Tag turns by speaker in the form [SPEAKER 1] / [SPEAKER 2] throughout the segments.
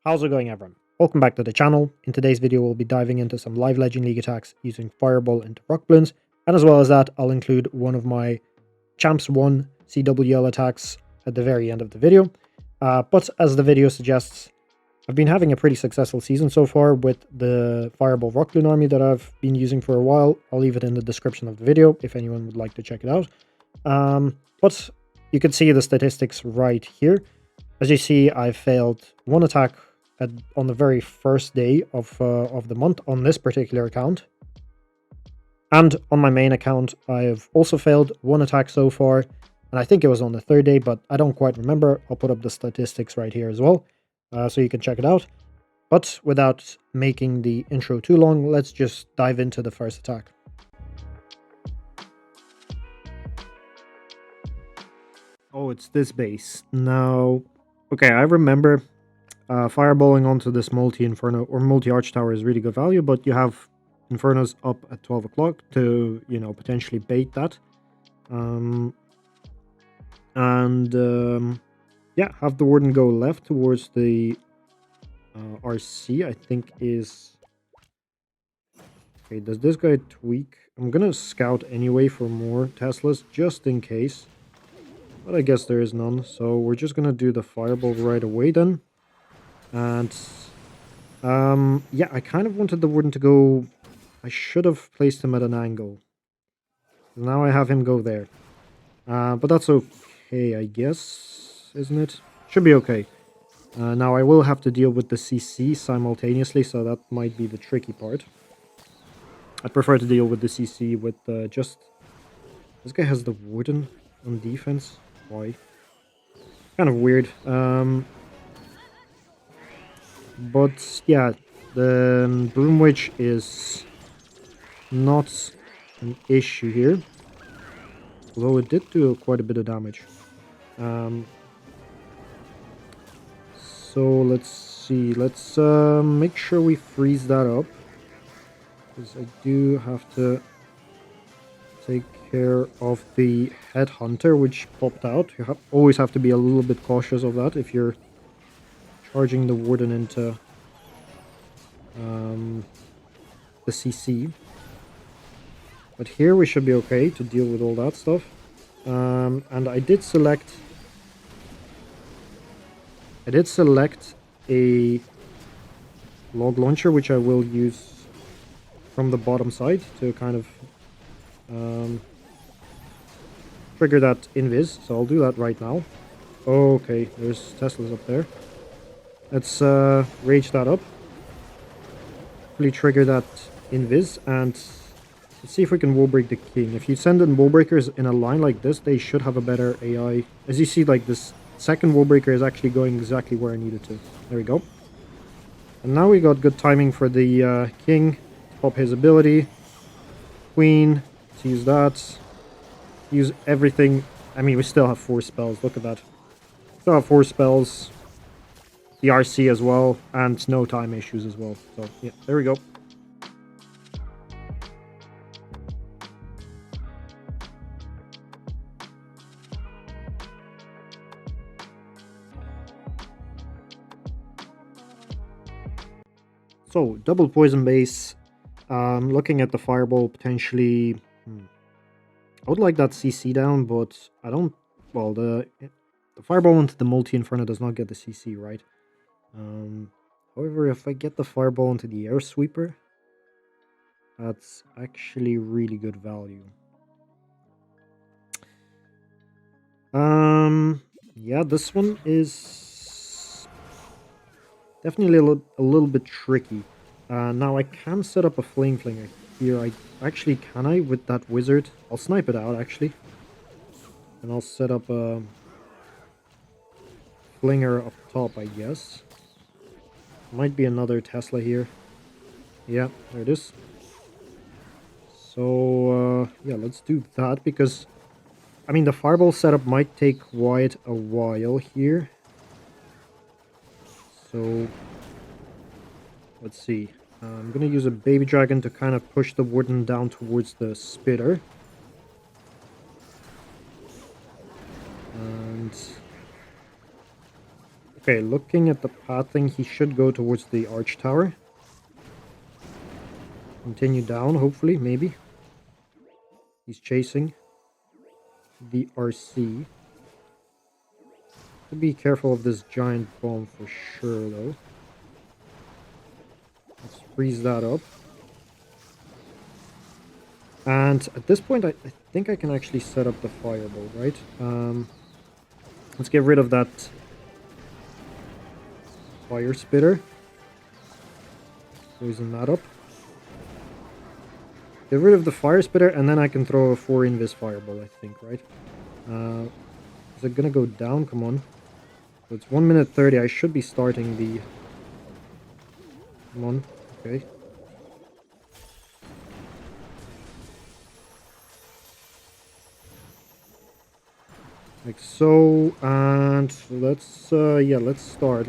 [SPEAKER 1] How's it going, everyone? Welcome back to the channel. In today's video, we'll be diving into some live Legend League attacks using Fireball into Rocketloons, and as well as that, I'll include one of my Champs 1 CWL attacks at the very end of the video. But as the video suggests, I've been having a pretty successful season so far with the Fireball Rocketloon army that I've been using for a while. I'll leave it in the description of the video if anyone would like to check it out. But you can see the statistics right here. As you see, I failed one attack on the very first day of the month on this particular account. And on my main account, I've also failed one attack so far, and I think it was on the third day, but I don't quite remember. I'll put up the statistics right here as well, so you can check it out. But without making the intro too long, let's just dive into the first attack. Oh, it's this base. Now, okay, I remember fireballing onto this multi-inferno or multi-arch tower is really good value, but you have infernos up at 12 o'clock to, potentially bait that. Yeah, have the warden go left towards the RC, I think is... Okay, does this guy tweak? I'm gonna scout anyway for more Teslas, just in case. But I guess there is none, so we're just gonna do the fireball right away then. And yeah, I kind of wanted the warden to go... I should have placed him at an angle. Now I have him go there. But that's okay, I guess, isn't it? Should be okay. Now I will have to deal with the CC simultaneously, so that might be the tricky part. I'd prefer to deal with the CC with just... This guy has the warden on defense. Why? Kind of weird. But yeah, the Broom Witch is not an issue here, although it did do quite a bit of damage. So let's see, let's make sure we freeze that up, because I do have to take care of the Headhunter, which popped out. You always have to be a little bit cautious of that if you're charging the warden into the CC. But here we should be okay to deal with all that stuff. And I did select a log launcher, which I will use from the bottom side to kind of trigger that invis. So I'll do that right now. Okay, there's Teslas up there. Let's rage that up. Hopefully trigger that invis, and let's see if we can wall break the king. If you send in wall breakers in a line like this, they should have a better AI. As you see, like, this second wall breaker is actually going exactly where I needed to. There we go. And now we got good timing for the king to pop his ability. Queen, let's use that. Use everything. I mean, we still have 4 spells. Look at that. Still have 4 spells. The RC as well, and no time issues as well. So yeah, there we go. So double poison base. Looking at the fireball potentially. I would like that CC down, but I don't. Well, the fireball into the multi-inferno does not get the CC, right? However, if I get the fireball into the air sweeper, that's actually really good value. Yeah, this one is definitely a little bit tricky. Now I can set up a flame flinger here. Can I with that wizard? I'll snipe it out actually, and I'll set up a flinger up top, I guess. Might be another Tesla here. Yeah, there it is. So, yeah, let's do that, because, I mean, the fireball setup might take quite a while here. So, let's see. I'm going to use a baby dragon to kind of push the warden down towards the spitter. And Okay, looking at the pathing, he should go towards the arch tower. Continue down, hopefully, maybe. He's chasing the RC. To be careful of this giant bomb for sure, though. Let's freeze that up. And at this point, I think I can actually set up the fireball, right? Let's get rid of that fire spitter. Poison that up. Get rid of the fire spitter, and then I can throw a 4 invis fireball, I think, right? Is it gonna go down? Come on. So it's 1 minute 30. I should be starting the... Come on. Okay. Like so, and let's, yeah, let's start.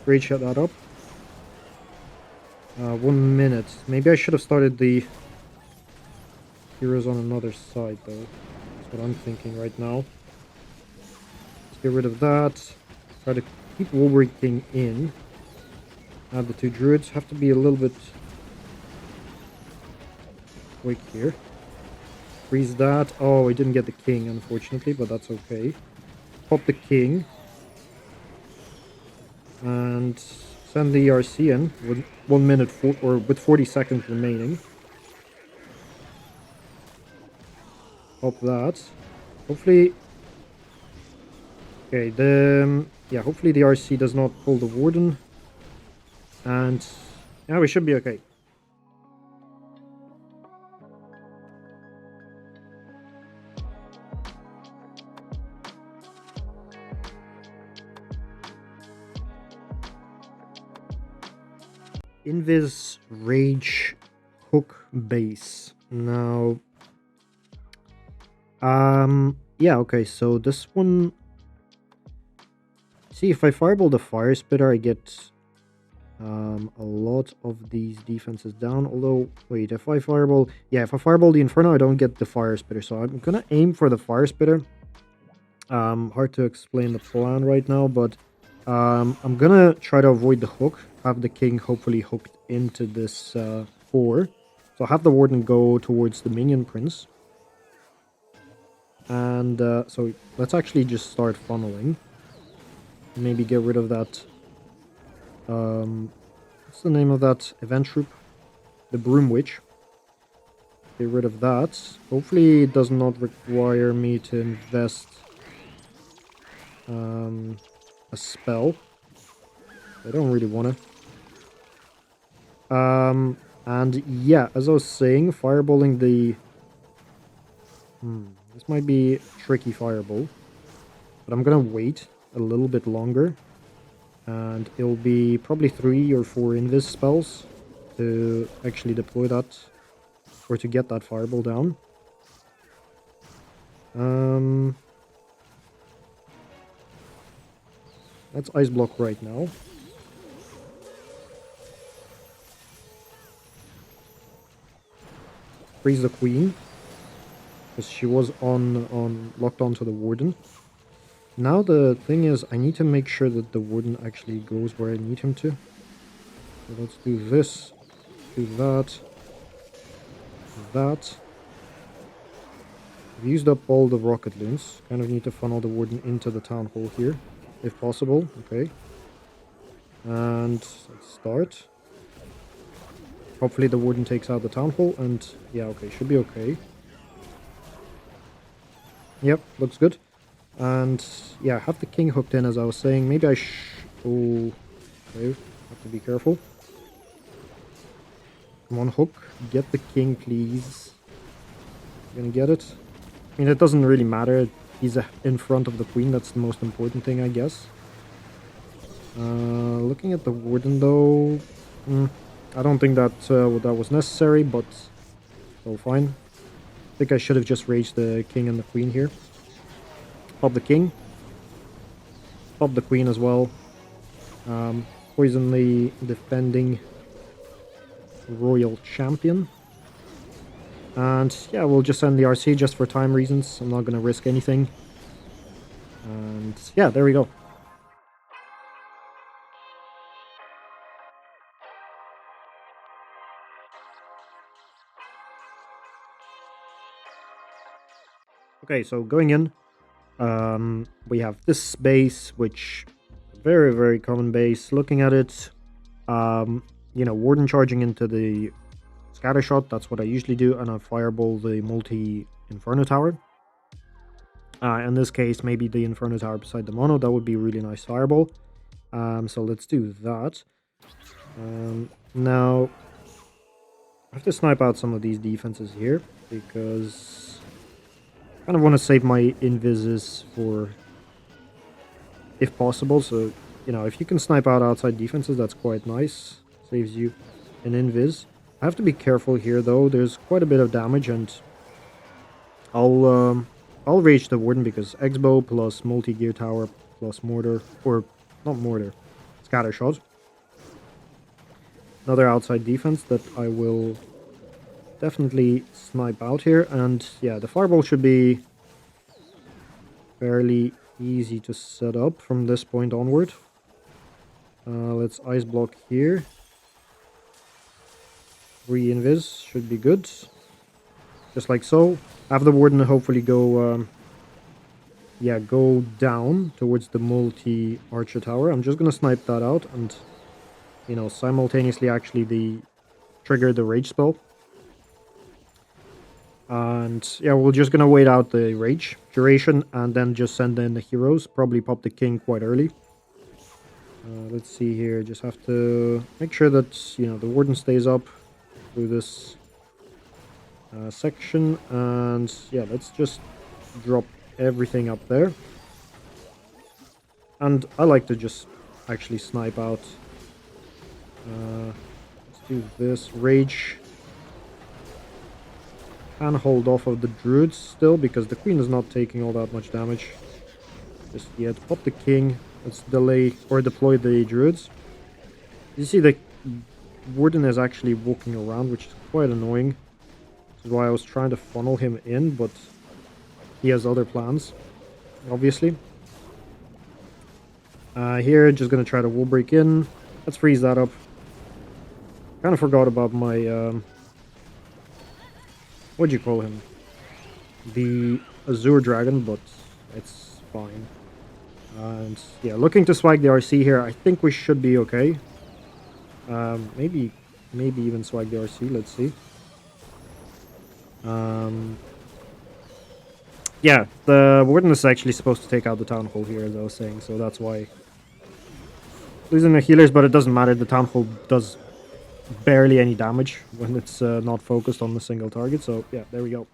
[SPEAKER 1] Great, shut that up. 1 minute. Maybe I should have started the heroes on another side, though. That's what I'm thinking right now. Let's get rid of that. Try to keep working in. Add the 2 druids. Have to be a little bit quick here. Freeze that. Oh, we didn't get the king, unfortunately, but that's okay. Pop the king. And send the ERC in with 1 minute or with 40 seconds remaining. Pop that. Hopefully... Okay, yeah, hopefully the RC does not pull the warden. And... yeah, we should be okay. Invis Rage Hook base. Now, yeah, okay, so this one, see, if I fireball the fire spitter, I get a lot of these defenses down. Although, wait, if I fireball, yeah, if I fireball the inferno, I don't get the fire spitter, so I'm gonna aim for the fire spitter. Hard to explain the plan right now, but I'm gonna try to avoid the hook, have the king hopefully hooked into this 4. So have the warden go towards the minion prince. And so let's actually just start funneling. Maybe get rid of that. What's the name of that event troop? The Broom Witch. Get rid of that. Hopefully it does not require me to invest a spell. I don't really want to. And yeah, as I was saying, fireballing the... this might be tricky fireball. But I'm gonna wait a little bit longer. And it'll be probably 3 or 4 invis spells to actually deploy that. Or to get that fireball down. That's ice block right now. Freeze the queen, because she was locked onto the warden. Now the thing is, I need to make sure that the warden actually goes where I need him to. So let's do this, do that, that. I've used up all the Rocketloons. Kind of need to funnel the warden into the town hall here, if possible. Okay. And let's start. Hopefully the warden takes out the town hall, and yeah, okay, should be okay. Yep, looks good. And yeah, have the king hooked in, as I was saying. Maybe I oh, okay, have to be careful. Come on, hook. Get the king, please. You're gonna get it? I mean, it doesn't really matter. He's in front of the queen. That's the most important thing, I guess. Looking at the warden, though... I don't think that that was necessary, but... oh, fine. I think I should have just raged the king and the queen here. Pop the king. Pop the queen as well. Poison the defending royal champion. And yeah, we'll just send the RC just for time reasons. I'm not going to risk anything. And yeah, there we go. Okay, so going in, we have this base, which very, very common base. Looking at it, Warden charging into the scatter shot, that's what I usually do, and I fireball the multi Inferno Tower. In this case, maybe the Inferno Tower beside the mono, that would be a really nice fireball. So let's do that. Now, I have to snipe out some of these defenses here, because I kind of want to save my invises for, if possible. So, if you can snipe out outside defenses, that's quite nice. Saves you an invis. I have to be careful here, though. There's quite a bit of damage, and I'll rage the Warden because X-Bow plus multi-gear tower plus mortar, or not mortar, scatter shot. Another outside defense that I will definitely snipe out here, and yeah, the fireball should be fairly easy to set up from this point onward. Let's ice block here. 3 invis should be good. Just like so. Have the Warden hopefully go go down towards the multi-archer tower. I'm just gonna snipe that out and, simultaneously actually trigger the rage spell. And yeah, we're just gonna wait out the rage duration and then just send in the heroes. Probably pop the king quite early. Let's see here. Just have to make sure that, the Warden stays up through this section. And yeah, let's just drop everything up there. And I like to just actually snipe out. Let's do this. Rage. Can hold off of the druids still because the queen is not taking all that much damage just yet. Pop the king. Let's delay or deploy the druids. You see the Warden is actually walking around, which is quite annoying. This is why I was trying to funnel him in, but he has other plans, obviously. Here, just gonna try to wall break in. Let's freeze that up. Kind of forgot about my, what'd you call him? The Azure Dragon, but it's fine. And yeah, looking to swag the RC here. I think we should be okay. Maybe even swag the RC. Let's see. Yeah, the Warden is actually supposed to take out the Town Hall here, as I was saying, so that's why. Losing the healers, but it doesn't matter. The Town Hall does barely any damage when it's not focused on the single target, so yeah, there we go.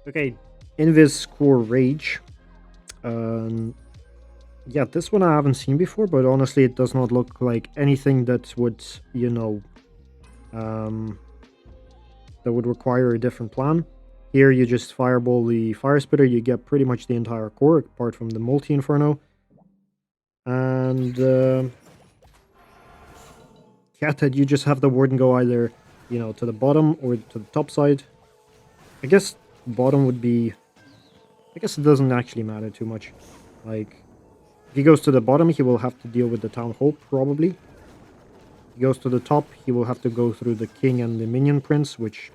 [SPEAKER 1] Okay, Invis Core Rage. Yeah, this one I haven't seen before, but honestly it does not look like anything that would, that would require a different plan. Here you just fireball the Fire Spitter, you get pretty much the entire core, apart from the multi-inferno. And yeah, that you just have the Warden go either, to the bottom or to the top side. I guess bottom would be... I guess it doesn't actually matter too much. Like, if he goes to the bottom, he will have to deal with the Town Hall, probably. If he goes to the top, he will have to go through the King and the Minion Prince, which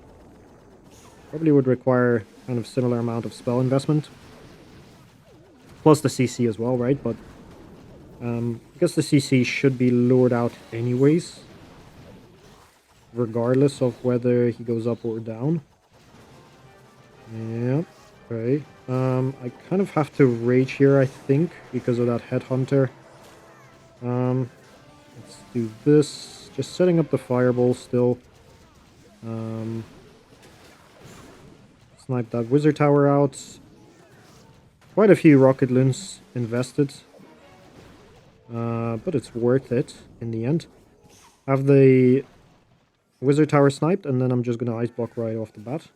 [SPEAKER 1] probably would require kind of similar amount of spell investment. Plus the CC as well, right? But I guess the CC should be lured out anyways, regardless of whether he goes up or down. Yeah, okay. I kind of have to rage here, I think, because of that Headhunter. Let's do this. Just setting up the fireball still. Snipe that Wizard Tower out. Quite a few Rocketloons invested. But it's worth it in the end. Have the Wizard Tower sniped, and then I'm just going to Ice Block right off the bat.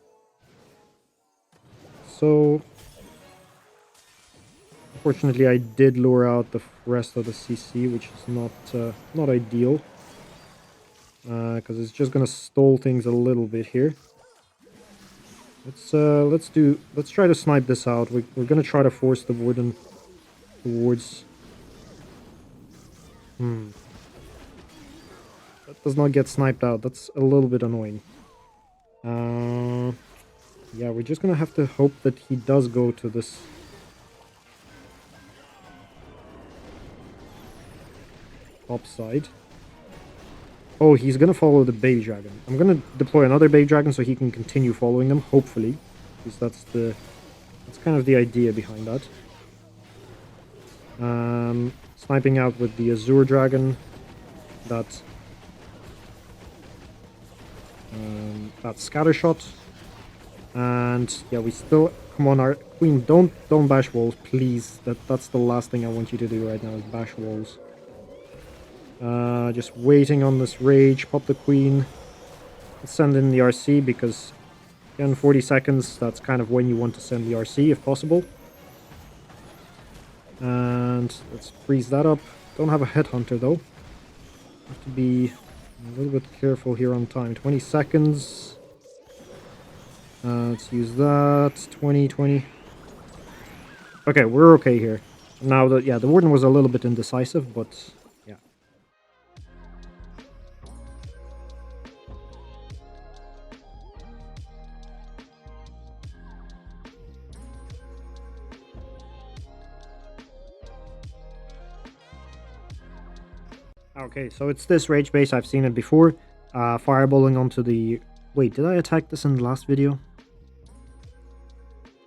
[SPEAKER 1] So, unfortunately, I did lure out the rest of the CC, which is not ideal, because it's just gonna stall things a little bit here. Let's try to snipe this out. We're gonna try to force the Warden towards. But does not get sniped out. That's a little bit annoying. Yeah, we're just gonna have to hope that he does go to this top side. Oh, he's gonna follow the baby dragon. I'm gonna deploy another baby dragon so he can continue following them, hopefully. Because that's kind of the idea behind that. Sniping out with the Azure dragon. That scatter shot. And yeah, we still come on, our queen. Don't bash walls, please. That's the last thing I want you to do right now is bash walls. Just waiting on this rage. Pop the queen. Let's send in the RC because in 40 seconds, that's kind of when you want to send the RC if possible. And let's freeze that up. Don't have a headhunter though. Have to be a little bit careful here on time. 20 seconds. Let's use that. 20. Okay, we're okay here. Now, the Warden was a little bit indecisive, but yeah. Okay, so it's this rage base. I've seen it before. Fireballing onto the... Wait, did I attack this in the last video?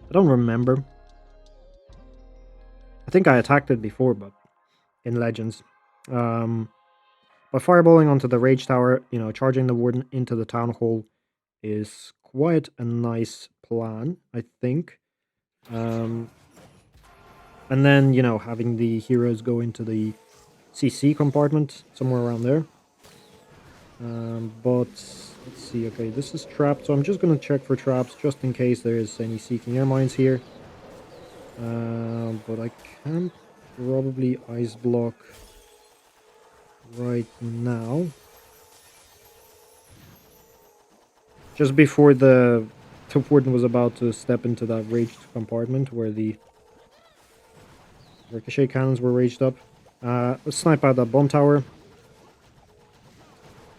[SPEAKER 1] I don't remember. I think I attacked it before, but in Legends. But fireballing onto the Rage Tower, you know, charging the Warden into the Town Hall is quite a nice plan, I think. And then, you know, having the heroes go into the CC compartment, somewhere around there. But, let's see, okay, this is trapped, so I'm just going to check for traps, just in case there is any Seeking Air Mines here. But I can't probably ice block right now. Just before the Top Warden was about to step into that raged compartment where the ricochet cannons were raged up. Let's snipe out that bomb tower.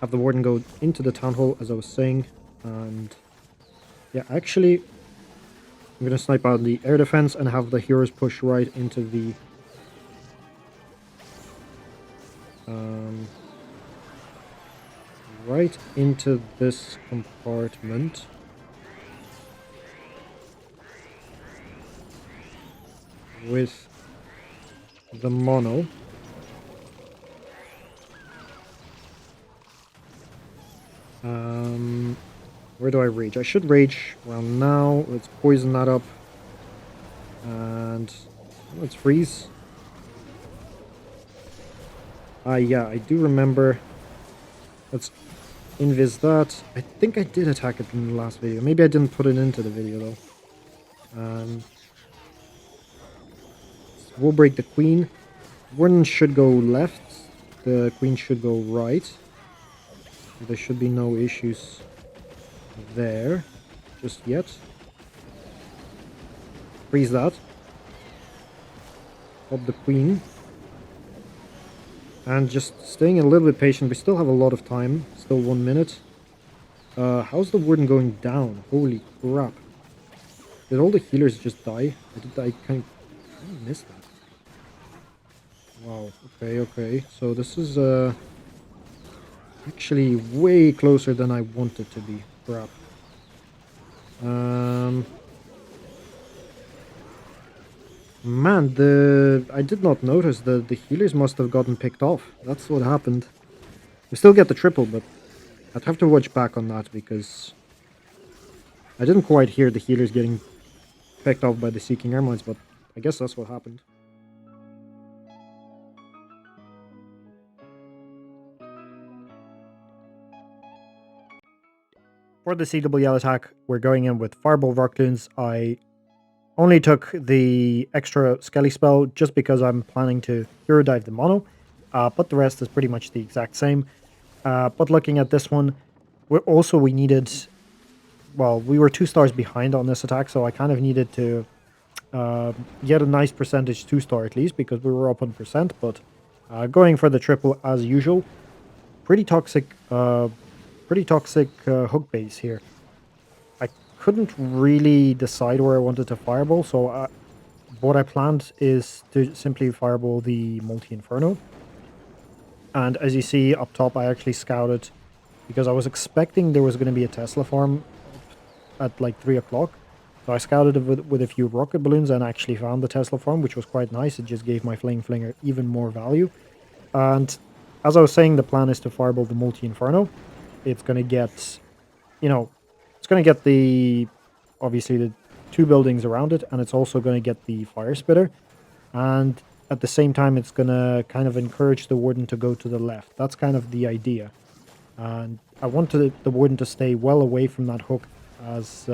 [SPEAKER 1] Have the Warden go into the Town Hall, as I was saying. And yeah, actually, I'm going to snipe out the air defense and have the heroes push right into the... right into this compartment. With the mono. Where do I rage? I should rage around now. Let's poison that up. And let's freeze. Yeah, I do remember. Let's invis that. I think I did attack it in the last video. Maybe I didn't put it into the video though. We'll break the queen. Warden should go left. The queen should go right. There should be no issues there just yet. Freeze that. Pop the queen. And just staying a little bit patient. We still have a lot of time. Still 1 minute. How's the Warden going down? Holy crap. Did all the healers just die? I kind of missed that. Wow. Okay. So this is actually way closer than I want it to be. Crap. Man, I did not notice the healers must have gotten picked off. That's what happened. We still get the triple, but I'd have to watch back on that because I didn't quite hear the healers getting picked off by the Seeking Air Mines, but I guess that's what happened. For the CWL attack, we're going in with Fireball Rocketloons. I only took the extra Skelly spell just because I'm planning to Hero Dive the mono, but the rest is pretty much the exact same. But looking at this one, we needed... Well, we were 2 stars behind on this attack, so I kind of needed to get a nice percentage 2-star at least, because we were up on percent, but going for the triple as usual. pretty toxic, hook base here. I couldn't really decide where I wanted to fireball, so what I planned is to simply fireball the multi-inferno. And as you see up top, I actually scouted because I was expecting there was going to be a Tesla farm at like 3 o'clock. So I scouted it with a few rocket balloons and actually found the Tesla farm, which was quite nice. It just gave my flame flinger even more value. And as I was saying, the plan is to fireball the multi inferno. It's going to get, you know, it's going to get the obviously the two buildings around it, and it's also going to get the fire spitter. And at the same time, it's going to kind of encourage the warden to go to the left. That's kind of the idea. And I wanted the warden to stay well away from that hook as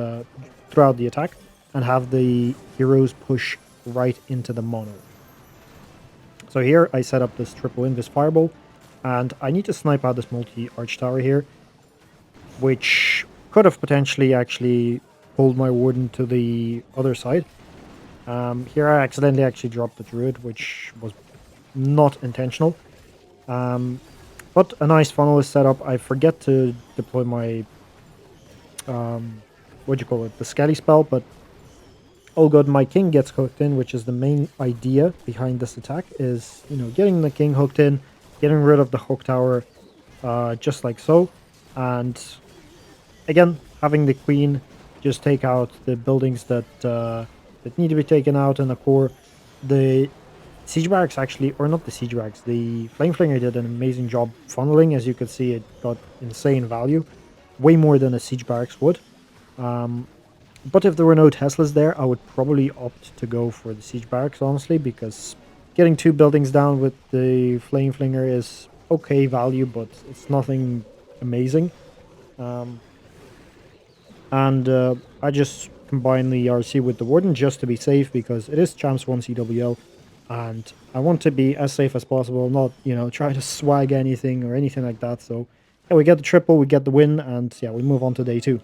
[SPEAKER 1] throughout the attack, and have the heroes push right into the mono. So here I set up this triple invis fireball, and I need to snipe out this multi arch tower here, which could have potentially actually pulled my warden to the other side. Here I accidentally actually dropped the druid, which was not intentional. But a nice funnel is set up. I forget to deploy my what do you call it, the Skelly spell, but oh god, my king gets hooked in, which is the main idea behind this attack, is, getting the king hooked in, getting rid of the hook tower, just like so. And again, having the queen just take out the buildings that need to be taken out in the core. The siege barracks actually, or not the siege barracks, the flame flinger did an amazing job funneling. As you could see, it got insane value, way more than a siege barracks would. But if there were no Teslas there, I would probably opt to go for the siege barracks, honestly, because getting two buildings down with the flame flinger is okay value, but it's nothing amazing. And I just combine the RC with the Warden just to be safe, because it is Champs 1 CWL, and I want to be as safe as possible, not, try to swag anything or anything like that. So, yeah, we get the triple, we get the win, and yeah, we move on to day 2.